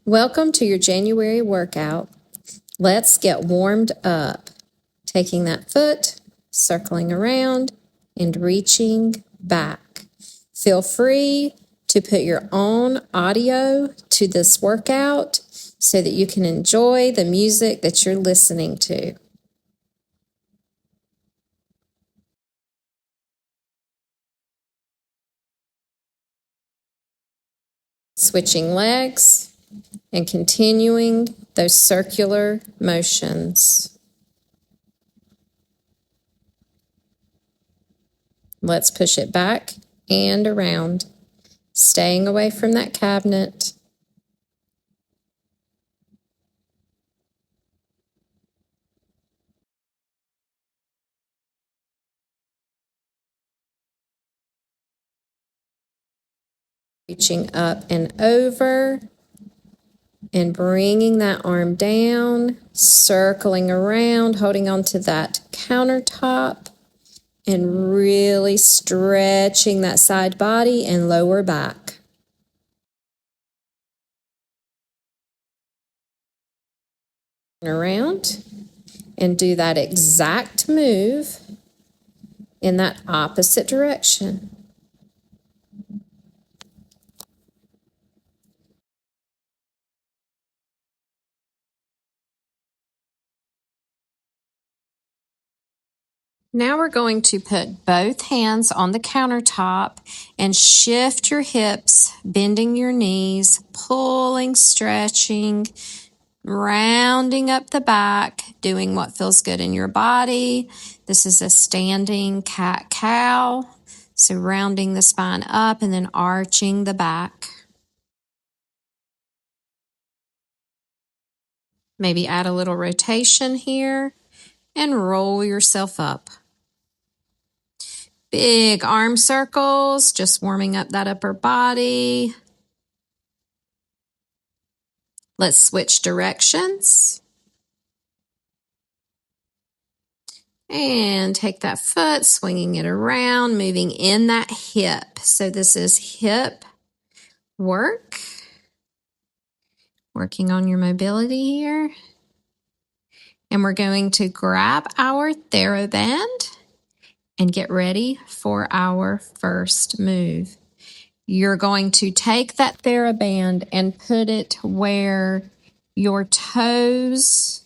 Welcome to your January workout. Let's get warmed up. Taking that foot, circling around, and reaching back. Feel free to put your own audio to this workout so that you can enjoy the music that you're listening to. Switching legs and continuing those circular motions. Let's push it back and around, staying away from that cabinet. Reaching up and over and bringing that arm down, circling around, holding on to that countertop and really stretching that side body and lower back. Around and do that exact move in that opposite direction. Now we're going to put both hands on the countertop and shift your hips, bending your knees, pulling, stretching, rounding up the back, doing what feels good in your body. This is a standing cat-cow. So rounding the spine up and then arching the back. Maybe add a little rotation here and roll yourself up. Big arm circles, just warming up that upper body. Let's switch directions. And take that foot, swinging it around, moving in that hip. So this is hip work. Working on your mobility here. And we're going to grab our TheraBand and get ready for our first move. You're going to take that TheraBand and put it where your toes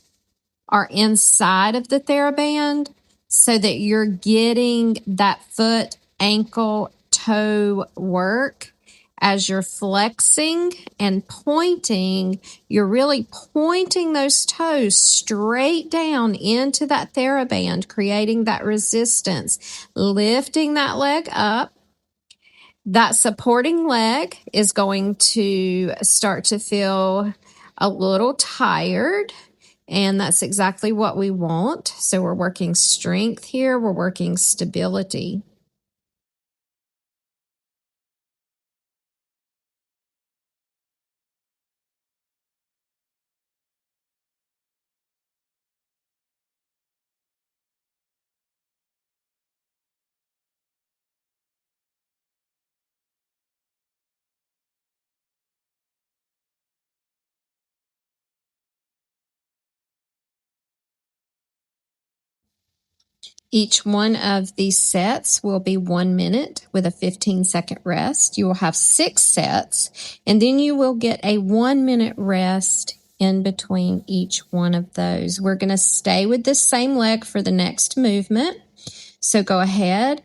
are inside of the TheraBand so that you're getting that foot, ankle, toe work. As you're flexing and pointing, you're really pointing those toes straight down into that TheraBand, creating that resistance, lifting that leg up. That supporting leg is going to start to feel a little tired, and that's exactly what we want. So we're working strength here, we're working stability. Each one of these sets will be 1 minute with a 15-second rest. You will have 6 sets, and then you will get a 1-minute rest in between each one of those. We're going to stay with this same leg for the next movement. So go ahead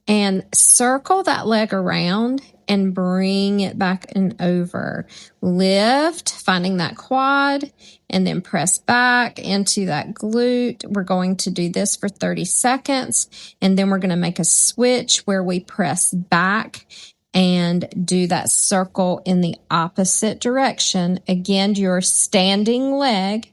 and circle that leg around and bring it back and over. Lift, finding that quad, and then press back into that glute. We're going to do this for 30 seconds, and then we're going to make a switch where we press back and do that circle in the opposite direction. Again, your standing leg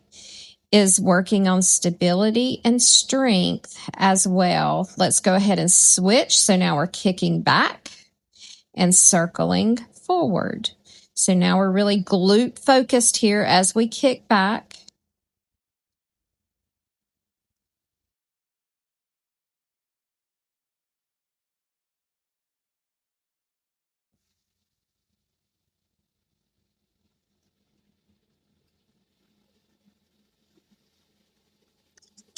is working on stability and strength as well. Let's go ahead and switch. So now we're kicking back and circling forward. So now we're really glute focused here as we kick back.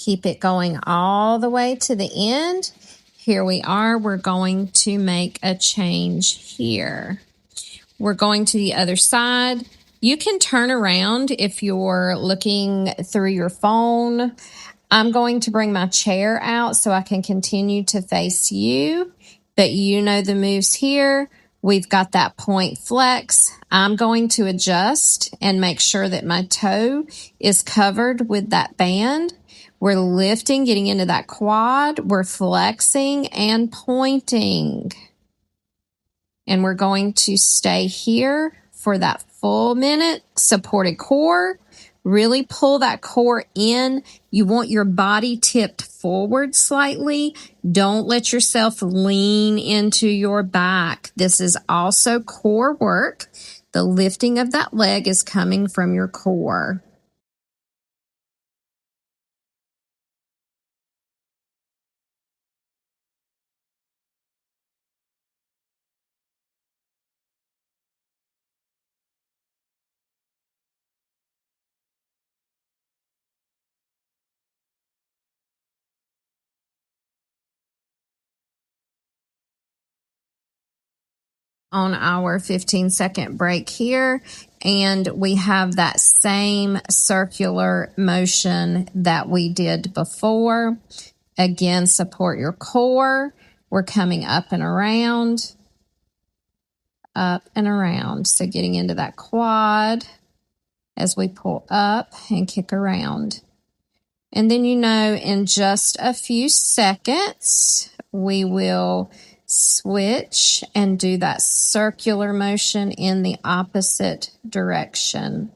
Keep it going all the way to the end. Here we are. We're going to make a change here. We're going to the other side. You can turn around if you're looking through your phone. I'm going to bring my chair out so I can continue to face you, but you know the moves here. We've got that point flex. I'm going to adjust and make sure that my toe is covered with that band. We're lifting, getting into that quad. We're flexing and pointing. And we're going to stay here for that full minute. Supported core. Really pull that core in. You want your body tipped forward slightly. Don't let yourself lean into your back. This is also core work. The lifting of that leg is coming from your core. On our 15-second break here, and we have that same circular motion that we did before. Again, support your core. We're coming up and around, up and around. So getting into that quad as we pull up and kick around. And then, you know, in just a few seconds, we will switch and do that circular motion in the opposite direction.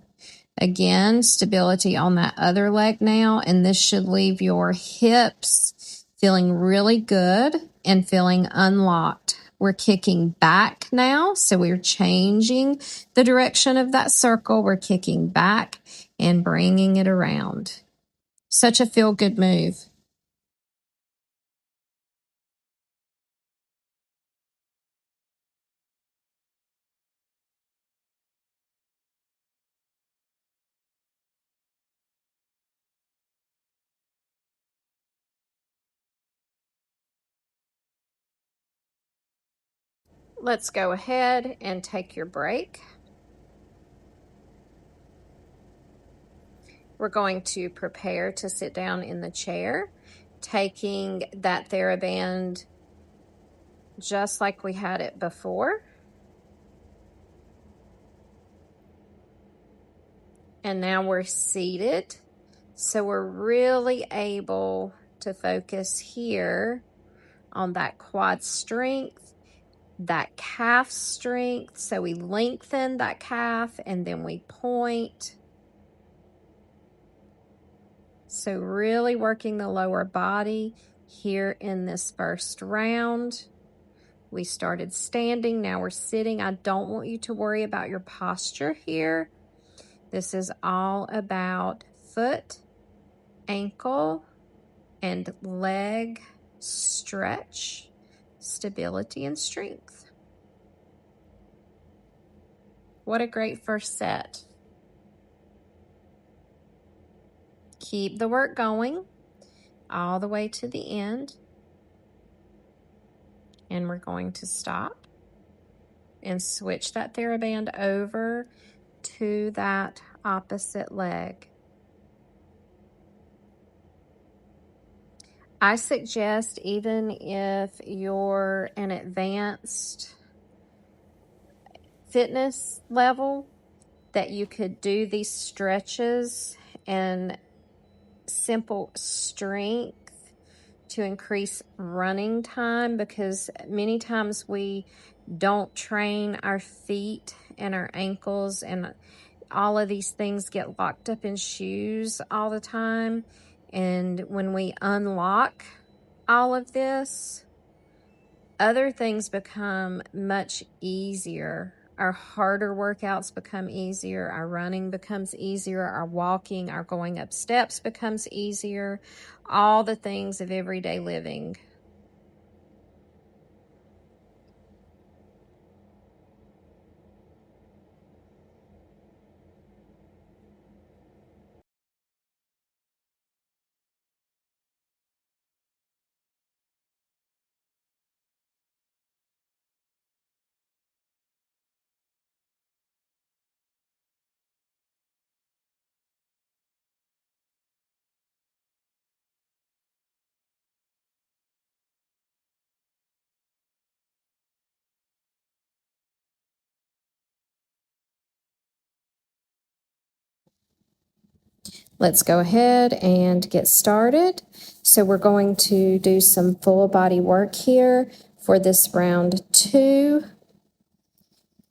Again, stability on that other leg now, and this should leave your hips feeling really good and feeling unlocked. We're kicking back now, so we're changing the direction of that circle. We're kicking back and bringing it around. Such a feel-good move. Let's go ahead and take your break. We're going to prepare to sit down in the chair, taking that TheraBand just like we had it before. And now we're seated. So we're really able to focus here on that quad strength, that calf strength. So we lengthen that calf and then we point. So really working the lower body here in this first round. We started standing, now we're sitting. I don't want you to worry about your posture here. This is all about foot, ankle, and leg stretch, stability, and strength. What a great first set. Keep the work going all the way to the end. And we're going to stop and switch that TheraBand over to that opposite leg. I suggest, even if you're an advanced fitness level, that you could do these stretches and simple strength to increase running time, because many times we don't train our feet and our ankles, and all of these things get locked up in shoes all the time. And when we unlock all of this, other things become much easier. Our harder workouts become easier. Our running becomes easier. Our walking, our going up steps becomes easier. All the things of everyday living. Let's go ahead and get started. So we're going to do some full body work here for this round 2.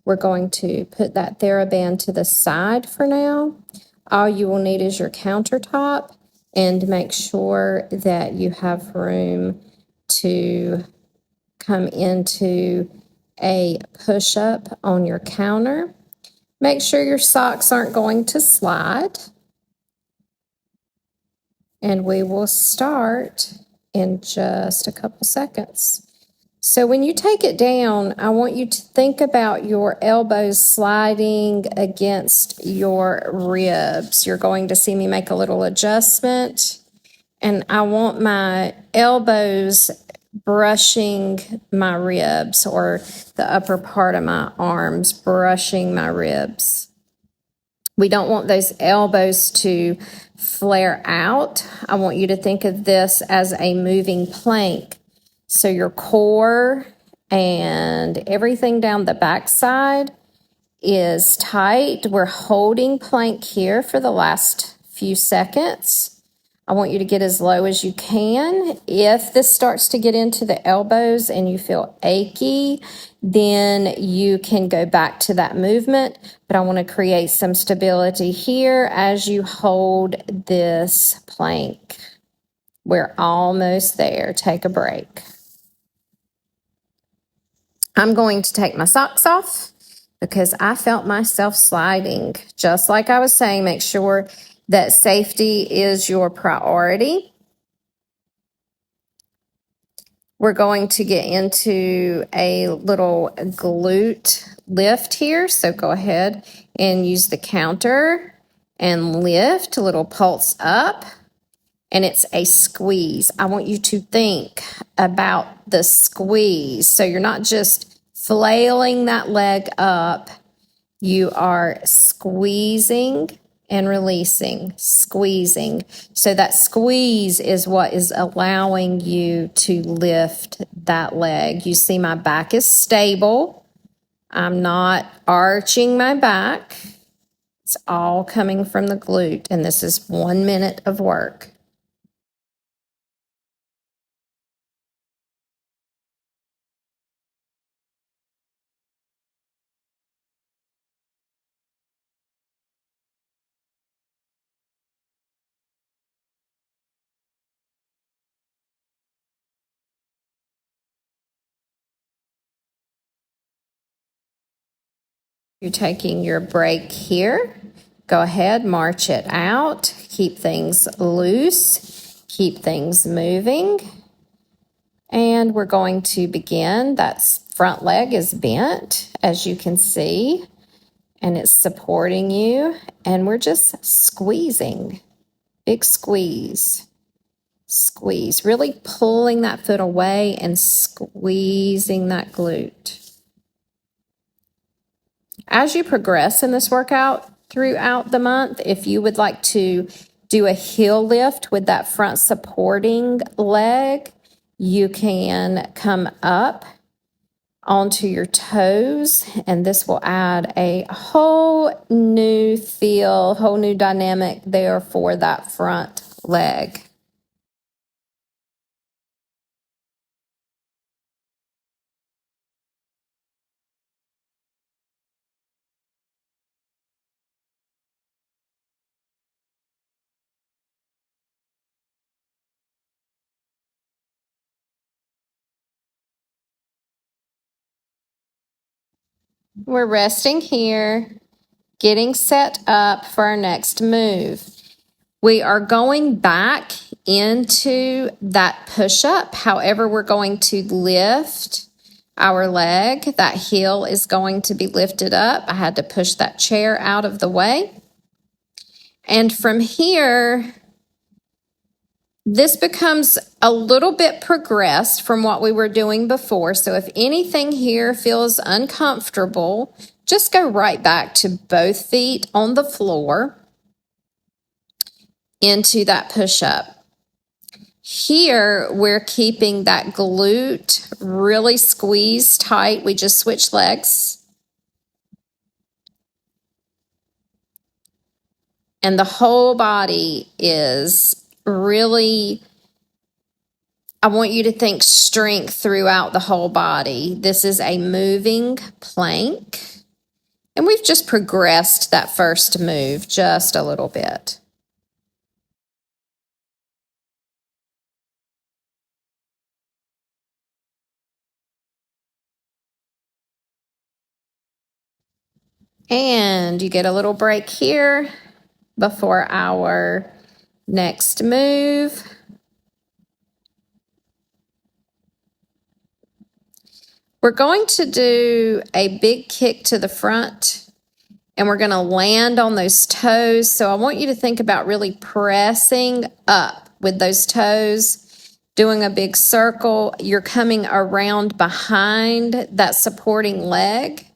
We're going to put that TheraBand to the side for now. All you will need is your countertop, and make sure that you have room to come into a push-up on your counter. Make sure your socks aren't going to slide. And we will start in just a couple seconds. So when you take it down, I want you to think about your elbows sliding against your ribs. You're going to see me make a little adjustment, and I want my elbows brushing my ribs, or the upper part of my arms brushing my ribs. We don't want those elbows to flare out. I want you to think of this as a moving plank. So your core and everything down the backside is tight. We're holding plank here for the last few seconds. I want you to get as low as you can. If this starts to get into the elbows and you feel achy, then you can go back to that movement. But I want to create some stability here as you hold this plank. We're almost there. Take a break. I'm going to take my socks off because I felt myself sliding. Just like I was saying, make sure that safety is your priority. We're going to get into a little glute lift here. So go ahead and use the counter and lift a little pulse up. And it's a squeeze. I want you to think about the squeeze. So you're not just flailing that leg up. You are squeezing and releasing, squeezing. So that squeeze is what is allowing you to lift that leg. You see my back is stable. I'm not arching my back. It's all coming from the glute, and this is 1 minute of work. You're taking your break here. Go ahead, march it out. Keep things loose. Keep things moving. And we're going to begin. That front leg is bent, as you can see, and it's supporting you. And we're just squeezing. Big squeeze. Squeeze. Really pulling that foot away and squeezing that glute. As you progress in this workout throughout the month, if you would like to do a heel lift with that front supporting leg, you can come up onto your toes, and this will add a whole new feel, whole new dynamic there for that front leg. We're resting here, getting set up for our next move. We are going back into that push-up. However, we're going to lift our leg. That heel is going to be lifted up. I had to push that chair out of the way. And from here, this becomes a little bit progressed from what we were doing before. So if anything here feels uncomfortable, just go right back to both feet on the floor into that push-up. Here, we're keeping that glute really squeezed tight. We just switched legs. And the whole body is really, I want you to think strength throughout the whole body. This is a moving plank. And we've just progressed that first move just a little bit. And you get a little break here before our next move. We're going to do a big kick to the front, and we're going to land on those toes. So I want you to think about really pressing up with those toes, doing a big circle. You're coming around behind that supporting leg.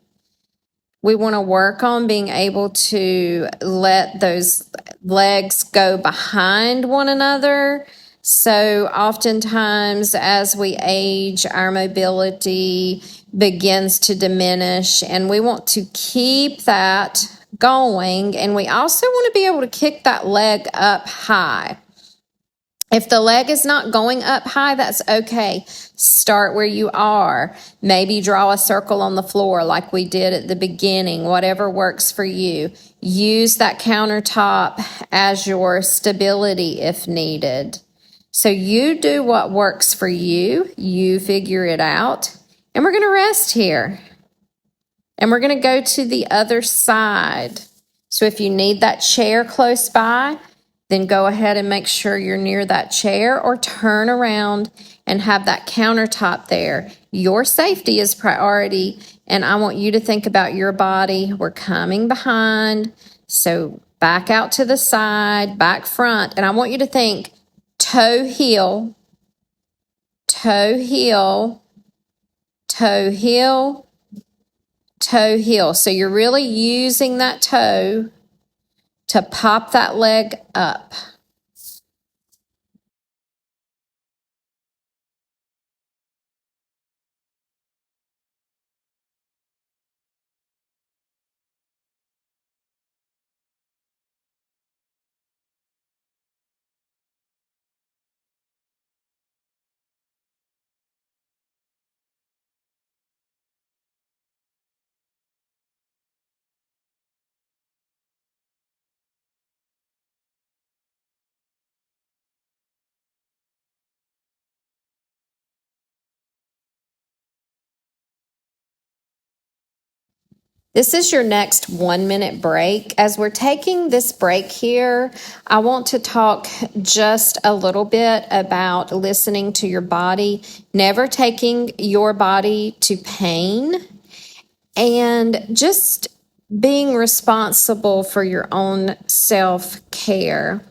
We want to work on being able to let those legs go behind one another. So oftentimes as we age, our mobility begins to diminish, and we want to keep that going. And we also want to be able to kick that leg up high. If the leg is not going up high, that's okay. Start where you are. Maybe draw a circle on the floor like we did at the beginning, whatever works for you. Use that countertop as your stability if needed. So you do what works for you. You figure it out. And we're going to rest here. And we're going to go to the other side. So if you need that chair close by, then go ahead and make sure you're near that chair, or turn around and have that countertop there. Your safety is priority, and I want you to think about your body. We're coming behind, so back out to the side, back front, and I want you to think toe heel, toe heel, toe heel, toe heel. So you're really using that toe to pop that leg up. This is your next 1 minute break. As we're taking this break here, I want to talk just a little bit about listening to your body, never taking your body to pain, and just being responsible for your own self-care.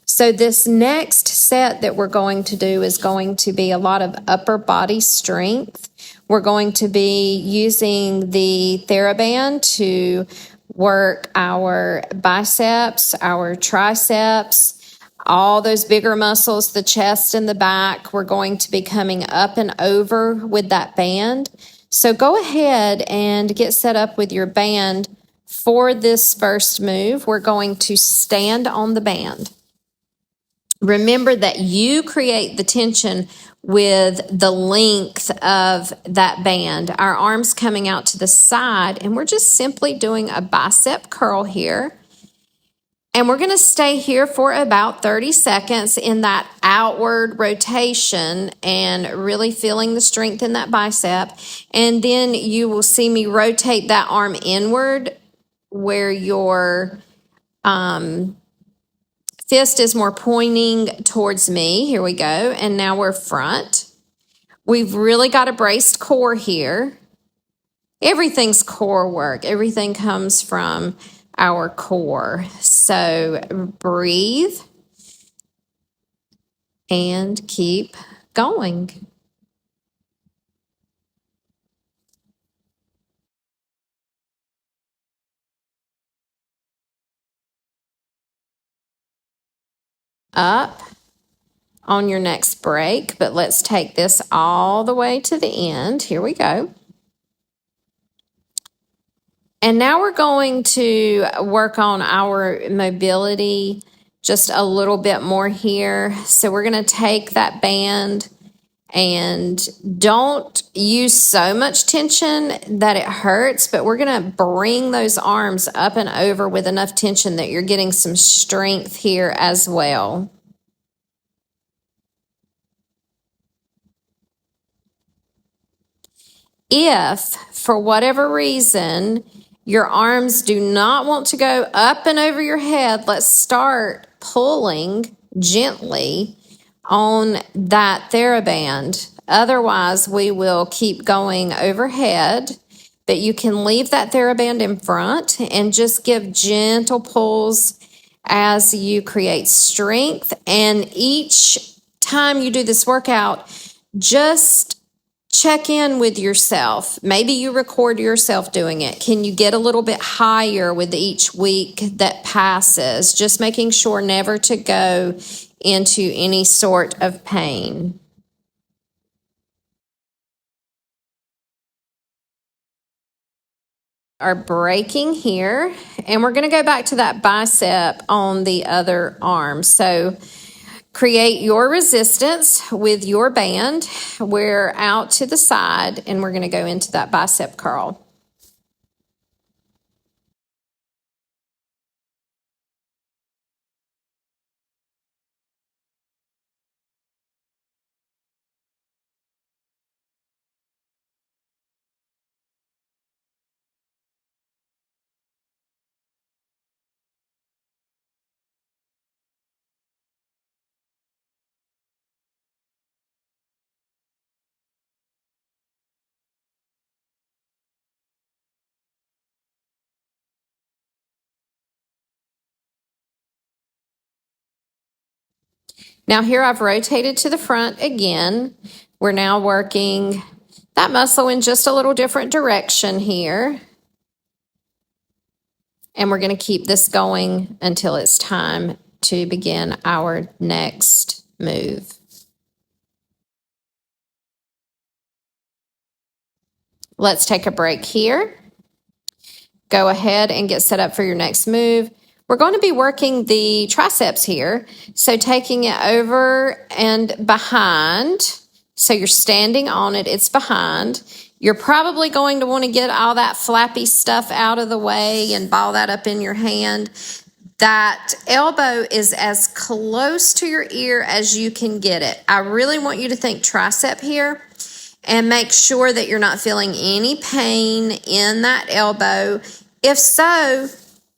So this next set that we're going to do is going to be a lot of upper body strength. We're going to be using the TheraBand to work our biceps, our triceps, all those bigger muscles, the chest and the back. We're going to be coming up and over with that band. So go ahead and get set up with your band for this first move. We're going to stand on the band. Remember that you create the tension with the length of that band. Our arms coming out to the side, and we're just simply doing a bicep curl here. And we're going to stay here for about 30 seconds in that outward rotation and really feeling the strength in that bicep. And then you will see me rotate that arm inward where your fist is more pointing towards me. Here we go. And now we're front. We've really got a braced core here. Everything's core work. Everything comes from our core. So breathe and keep going. Up on your next break, but let's take this all the way to the end. Here we go. And now we're going to work on our mobility just a little bit more here. So we're going to take that band and don't use so much tension that it hurts, but we're going to bring those arms up and over with enough tension that you're getting some strength here as well. If, for whatever reason, your arms do not want to go up and over your head, let's start pulling gently on that TheraBand. Otherwise, we will keep going overhead, but you can leave that TheraBand in front and just give gentle pulls as you create strength. And each time you do this workout, just check in with yourself. Maybe you record yourself doing it. Can you get a little bit higher with each week that passes? Just making sure never to go into any sort of pain. Are breaking here, and we're going to go back to that bicep on the other arm. So create your resistance with your band. We're out to the side, and we're going to go into that bicep curl. Now here I've rotated to the front again. We're now working that muscle in just a little different direction here. And we're going to keep this going until it's time to begin our next move. Let's take a break here. Go ahead and get set up for your next move. We're going to be working the triceps here. So taking it over and behind. So you're standing on it, it's behind. You're probably going to want to get all that flappy stuff out of the way and ball that up in your hand. That elbow is as close to your ear as you can get it. I really want you to think tricep here and make sure that you're not feeling any pain in that elbow. If so,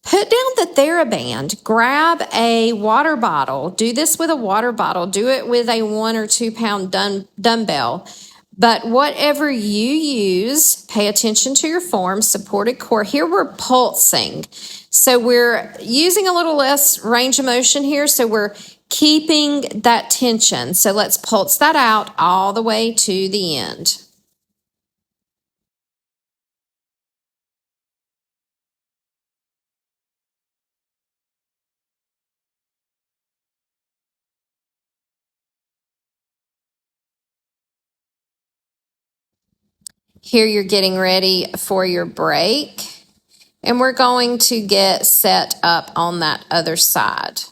put down the TheraBand, grab a water bottle. Do this with a water bottle. Do it with a 1 or 2 pound dumbbell. But whatever you use, pay attention to your form, supported core. Here we're pulsing. So we're using a little less range of motion here. So we're keeping that tension. So let's pulse that out all the way to the end. Here you're getting ready for your break. And we're going to get set up on that other side.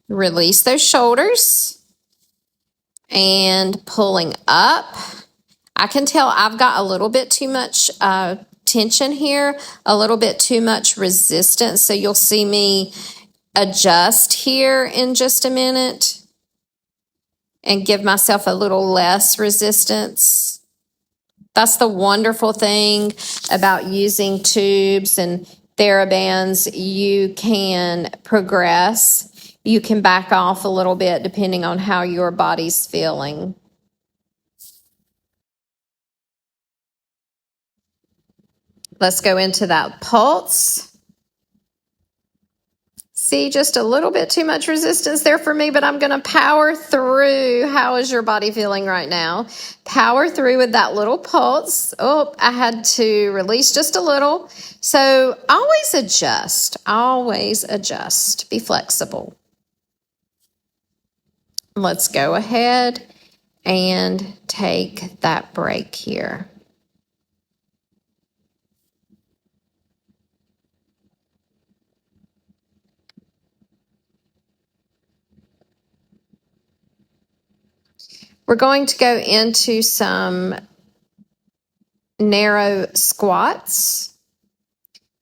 Release those shoulders and pulling up. I can tell I've got a little bit too much tension here, a little bit too much resistance. So you'll see me adjust here in just a minute and give myself a little less resistance. That's the wonderful thing about using tubes and TheraBands. You can progress. You can back off a little bit depending on how your body's feeling. Let's go into that pulse. See, just a little bit too much resistance there for me, but I'm going to power through. How is your body feeling right now? Power through with that little pulse. Oh, I had to release just a little. So always adjust. Always adjust. Be flexible. Let's go ahead and take that break here. We're going to go into some narrow squats.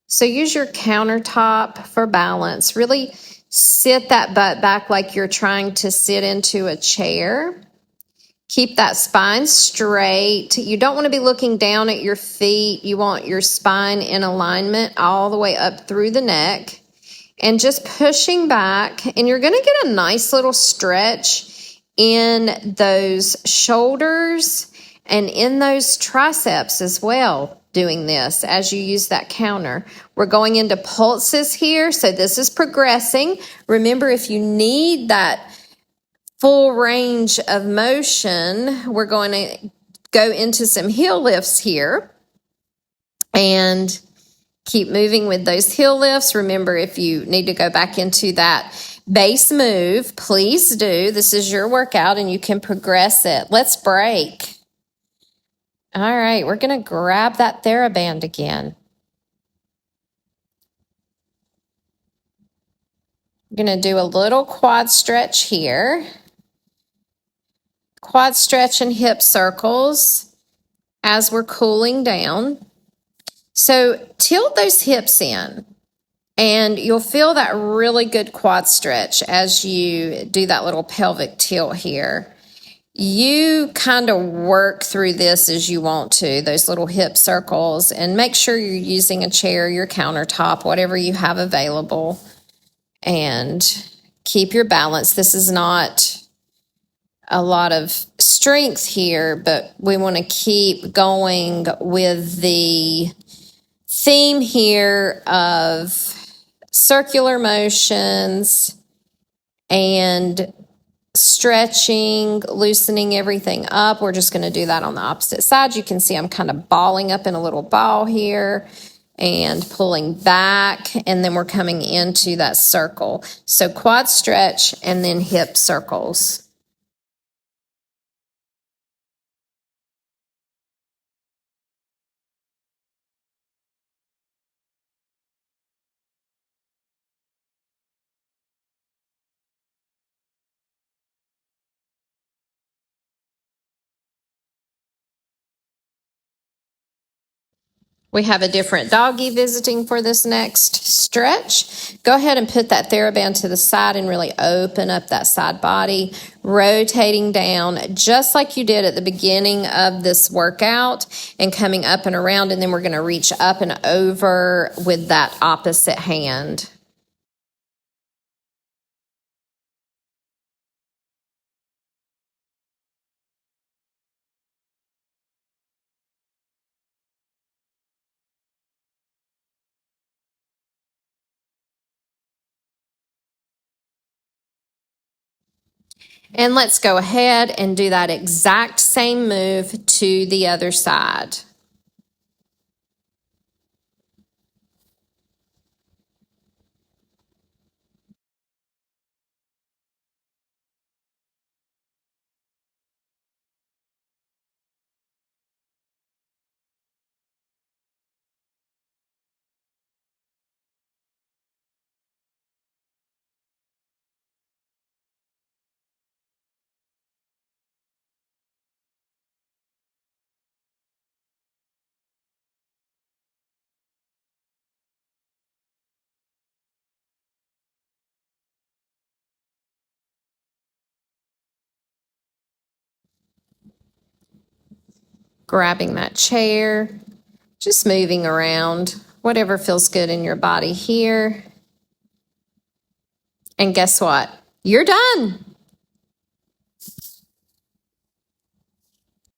So use your countertop for balance. Really sit that butt back like you're trying to sit into a chair. Keep that spine straight. You don't want to be looking down at your feet. You want your spine in alignment all the way up through the neck. And just pushing back. And you're going to get a nice little stretch in those shoulders and in those triceps as well, doing this as you use that counter. We're going into pulses here, so this is progressing. Remember, if you need that full range of motion, we're going to go into some heel lifts here and keep moving with those heel lifts. Remember, if you need to go back into that base move, please do. This is your workout and you can progress it. Let's break. All right, we're going to grab that TheraBand again. I'm going to do a little quad stretch here. Quad stretch and hip circles as we're cooling down. So tilt those hips in and you'll feel that really good quad stretch as you do that little pelvic tilt here. You kind of work through this as you want to, those little hip circles, and make sure you're using a chair, your countertop, whatever you have available, and keep your balance. This is not a lot of strength here, but we want to keep going with the theme here of circular motions and stretching, loosening everything up. We're just going to do that on the opposite side. You can see I'm kind of balling up in a little ball here and pulling back, and then we're coming into that circle. So quad stretch and then hip circles. We have a different doggy visiting for this next stretch. Go ahead and put that TheraBand to the side and really open up that side body, rotating down just like you did at the beginning of this workout and coming up and around, and then we're going to reach up and over with that opposite hand. And let's go ahead and do that exact same move to the other side. Grabbing that chair, just moving around, whatever feels good in your body here. And guess what? You're done.